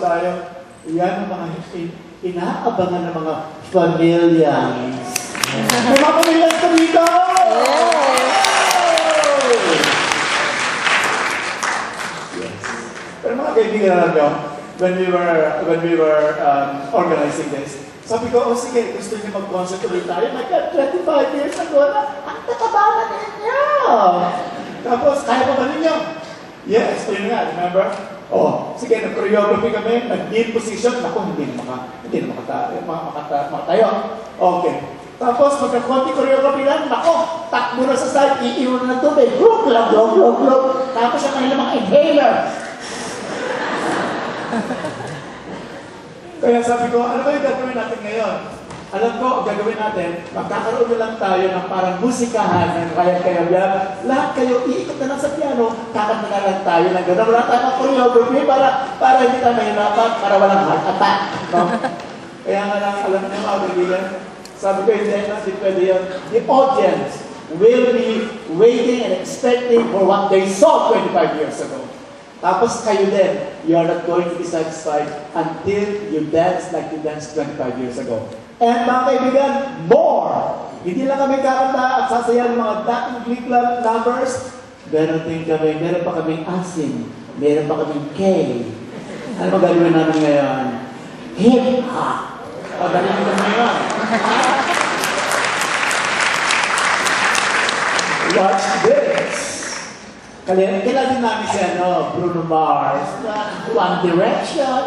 tayo. Yan ang mga inaabangan ng mga familians. May mga familians ka dito! Yes. Pero mga kaibigan alam nyo, when we were organizing this, sabi ko, oh sige, gusto niyo mag-concert ulit tayo. My God, 25 years ago na, ang tataba na ninyo! Tapos, kaya pa ba ninyo? Yes, yun nga, remember? Oh, sige, nag-choreography kami, nag-lead position, naku, hindi na makatayo. Okay. Tapos, magka-konti choreography lang, naku, takbo na sa side, iiwan na ng tubig, glug, glug, glug, glug, glug. Tapos, ang kanilang mga inhaler. Kaya sabi ko, ano ba yung gagawin natin ngayon? Alam ko, ang gagawin natin, magkakaroon na lang tayo ng parang musikahan ng kaya lahat kayo, iikot na lang sa piano, kakanta na lang tayo ng gano'n. Wala tayo ng choreography para hindi tayo mahirapan, para walang heart attack. No? Kaya nga lang, alam niyo mga kaibigan, sabi ko, hindi pwede yun. The audience will be waiting and expecting for what they saw 25 years ago. Tapos kayo din, you are not going to be satisfied until you dance like you danced 25 years ago. And mga kaibigan, more! Hindi lang kami kakanta at sasayaw ng mga dating Glee Club numbers. Meron pa kaming asin. Meron pa kaming K. Ano ba gagawin namin ngayon? Hip-hop! O, gagawin namin ngayon. Watch this! Kailan din namin si Bruno Mars, One Direction.